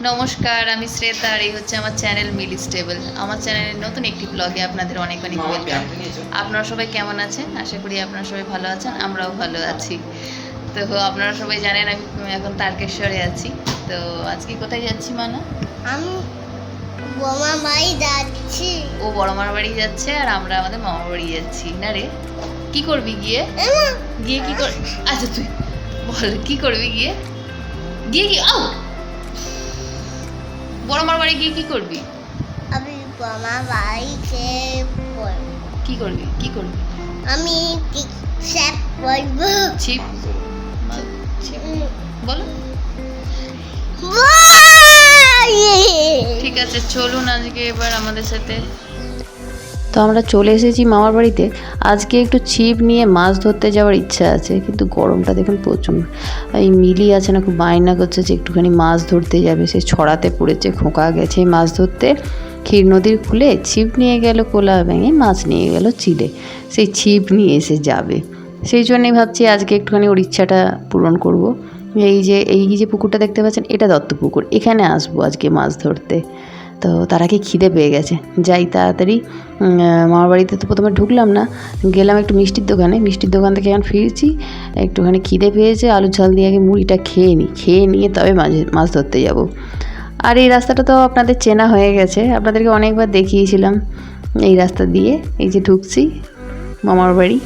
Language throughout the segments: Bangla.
নমস্কার, আমি শ্রেতা আর এই হচ্ছে আমার চ্যানেল মিলি স্টেবল। আমার চ্যানেলের নতুন একটি ব্লগে আপনাদের অনেক অনেক ওয়েলকাম। আপনারা সবাই কেমন আছেন? আশা করি আপনারা সবাই ভালো আছেন, আমরাও ভালো আছি। তো আপনারা সবাই জানেন আমি এখন তারকেশ্বরে আছি। তো আজকে কোথায় যাচ্ছি মানা? আমি বড় বাড়ি যাচ্ছি। ও বড় মামার বাড়ি যাচ্ছে আর আমরা আমাদের মামার বাড়ি যাচ্ছি। না রে, কি করবি গিয়ে? গিয়ে কি কর? আচ্ছা তুই বল কি করবি গিয়ে? গিয়ে কি আউ বড় মামার বাড়ি গিয়ে কি করবি? আমি বড় বাড়িতে কি করবি? কি করবি? আমি স্যাপ করবো। ছিপ ছিপ বলো। ঠিক আছে, চলুন আজকে এবার আমাদের সাথে। তো আমরা চলে এসেছি মামার বাড়িতে। আজকে একটু ছিপ নিয়ে মাছ ধরতে যাওয়ার ইচ্ছা আছে, কিন্তু গরমটা দেখুন প্রচণ্ড। এই মিলি আছে না, খুব বায়না করছে যে একটুখানি মাছ ধরতে যাবে। সে ছড়াতে পড়েছে, খোকা গেছে মাছ ধরতে। ক্ষীর নদীর কূলে ছিপ নিয়ে গেল কোলা ভেঙে, মাছ নিয়ে গেল চিলে। সেই ছিপ নিয়ে এসে যাবে, সেই জন্যই ভাবছি আজকে একটুখানি ওর ইচ্ছাটা পূরণ করব। এই যে পুকুরটা দেখতে পাচ্ছেন, এটা দত্ত পুকুর। এখানে আসবো আজকে মাছ ধরতে। তো তার আগে খিদে পেয়ে গেছে, যাই তাড়াতাড়ি। মামার বাড়িতে তো প্রথমে ঢুকলাম না, গেলাম একটু মিষ্টির দোকানে। মিষ্টির দোকান থেকে এখন ফিরছি, একটুখানি খিদে পেয়েছে। আলু ঝাল দিয়ে আগে মুড়িটা খেয়ে নিই, খেয়ে নিয়ে তবে মাছ ধরতে যাব। আর এই রাস্তাটা তো আপনাদের চেনা হয়ে গেছে, আপনাদেরকে অনেকবার দেখিয়েছিলাম। এই রাস্তা দিয়ে এই যে ঢুকছি মামার বাড়ি,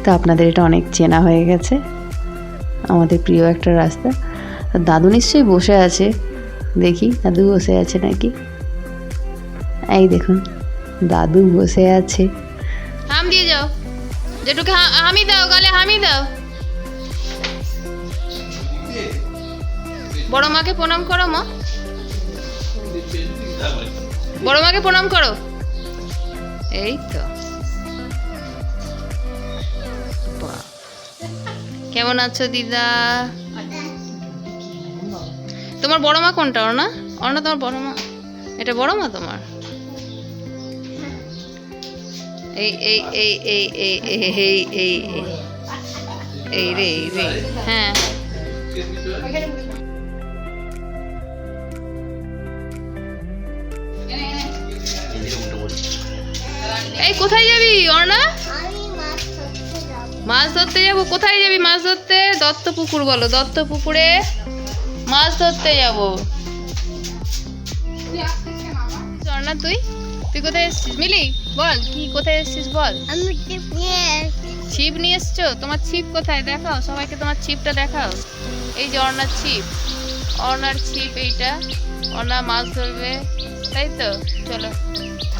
তা আপনাদের এটা অনেক চেনা হয়ে গেছে, আমাদের প্রিয় একটা রাস্তা। দাদু নিশ্চয়ই বসে আছে, দেখি দাদু বসে আছে নাকি। এই দেখুন দাদু বসে আছে। হাম দিয়ে যাও, যেটুকু হামি দাও, গালে হামি দাও। বড় মাকে প্রণাম করো মা, বড় মাকে প্রণাম করো। এই তো, কেমন আছো দিদা? তোমার বড় মা কোনটা? অর্ণা? অর্ণা তোমার বড় মা? এটা বড় মা তোমার? এই এই এই এই এই এই এই এই রে রে, হ্যাঁ। এই কোথায় যাবি অর্ণা? মাছ ধরতে যাবো। কোথায় যাবি মাছ ধরতে? দত্ত পুকুর বলো, দত্ত পুকুরে মাছ ধরতে যাবো। অর্ণা তুই তুই কোথায় এসছিস? মিলি বল, কি কোথায় এসছিস বল। আমি ছিপ নিয়ে এসছো? তোমার ছিপ কোথায়? দেখাও সবাইকে তোমার ছিপটা দেখাও। এই যে অর্ণার ছিপ, অর্ণার ছিপ এইটা। অর্ণা মাছ ধরবে, তাই তো? চলো,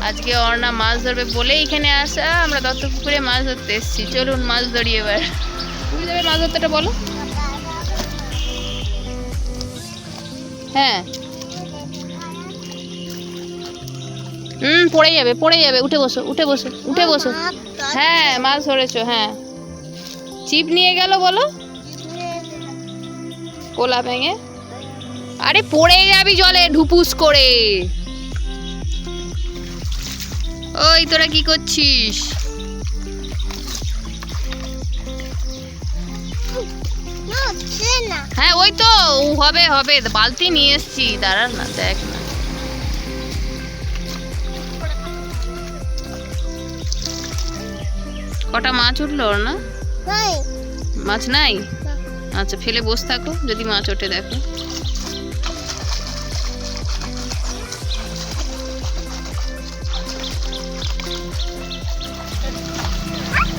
আজকে অর্ণা মাছ ধরবে বলে এখানে আসা। আমরা দত্ত পুকুরে মাছ ধরতে এসেছি, চলুন মাছ ধরি এবার। তুমি যাবে মাছ ধরতেটা বলো। হ্যাঁ, পড়ে যাবে পড়ে যাবে। উঠে বসো উঠে বসো উঠে বসো। হ্যাঁ মাছ ধরেছো, হ্যাঁ। ছিপ নিয়ে গেল বলো, কোলা ভেঙে। আরে পড়ে যাবি জলে ঢুপুস করে। ওই তোরা কি করছিস? হ্যাঁ ওই তো হবে হবে, বালতি নিয়ে এসছি, দাঁড়া না, দেখ না। কটা মাছ উঠলো না? মাছ নাই? আচ্ছা ফেলে বসে থাকো, যদি মাছ ওঠে দেখো।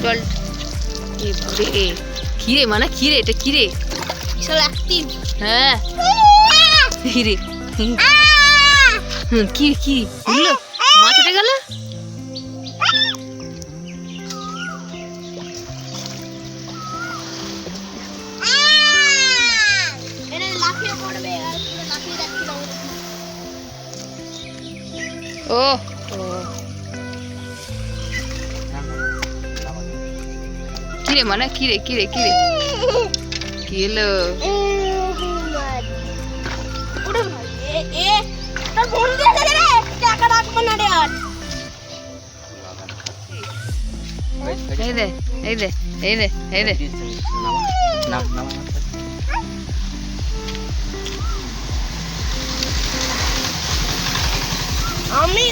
জল খিরে মানে খিরে, এটা খিরে। হ্যাঁ খিরে। কি কি উঠলো? মাছ উঠে গেল। ও কিরে মানে কিরে কিরে কিরে কি এলো? এই দে এই দে এই দে এই দে।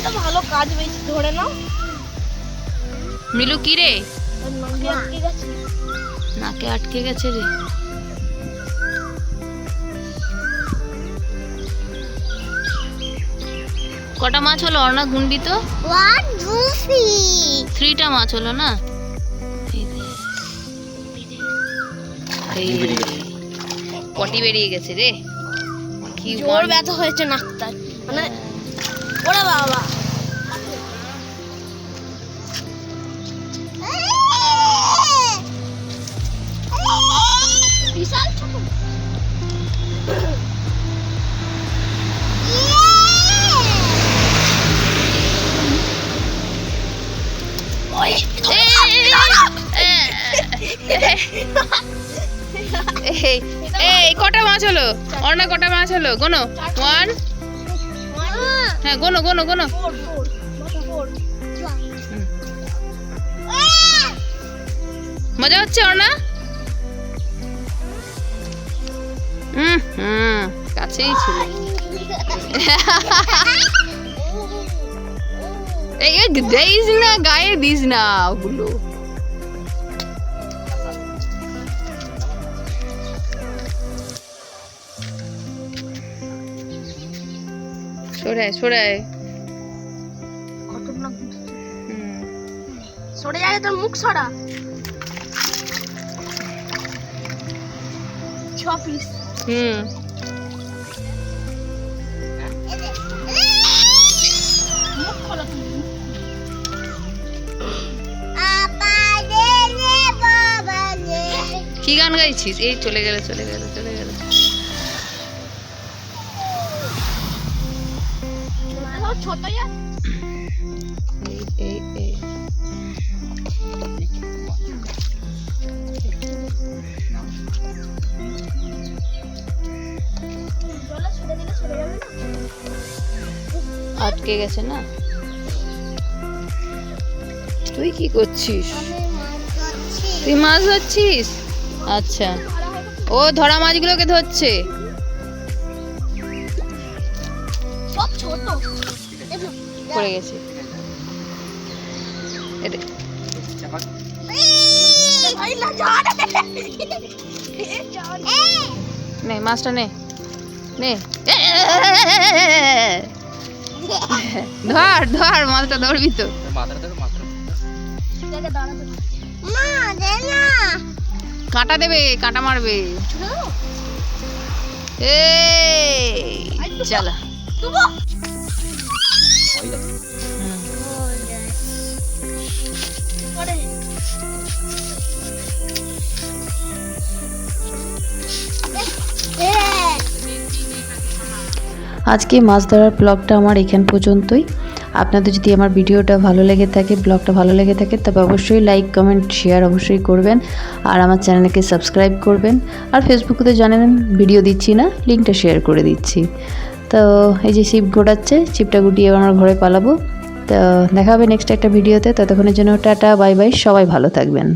এটা ভালো কাজ বেশি ধরে নাও। মিলু কি রে? ঠিক আছে নাকে আটকে গেছে রে। কটা মাছ হলো অর্ণা গুনবি তো? 1 2 3 3টা মাছ হলো না? এই পটি বেরিয়ে গেছে রে। কি জোর ব্যথা হয়েছে নাকটায় মানে ওরে বাবা বিশাল ছোট এই কটা মাছ হলো অর্ণা? কটা মাছ হলো গোনো? 1 হ্যাঁ গোনো গোনো গোনো। মজা হচ্ছে অর্ণা? কাছেই ছিল। এই দিস না, গায়ে দিস না ওগুলো। সরাই সরাই সরে যায় তোর মুখ সরা 6 পিস মুখ খোলা তুমি কি গান গাইছিস? এই চলে গেল চলে গেল চলে গেল। ছোট এই আটকে গেছে না? তুই কি করছিস? তুই মাছ ধরছিস? আচ্ছা, ও ধরা মাছগুলোকে ধরছে। সব ছোট পড়ে গেছে। নে মাছটা নে নে। ধর ধর মাছটা ধরবি তো। কাঁটা দেবে, কাঁটা মারবে। এই চালা আজকে মাছ ধরার ব্লগটা আমার এখান পর্যন্তই। আপনাদের যদি আমার ভিডিওটা ভালো লেগে থাকে, ব্লগটা ভালো লেগে থাকে, তবে অবশ্যই লাইক কমেন্ট শেয়ার অবশ্যই করবেন। আর আমার চ্যানেলকে সাবস্ক্রাইব করবেন। আর ফেসবুকে তো জানেন ভিডিও দিচ্ছি না, লিঙ্কটা শেয়ার করে দিচ্ছি। তো এই যে ছিপ গোটাচ্ছে, ছিপটা গুটিয়ে আমার ঘরে পালাবো। তো দেখা হবে নেক্সট একটা ভিডিওতে। ততক্ষণের জন্য টাটা বাই বাই, সবাই ভালো থাকবেন।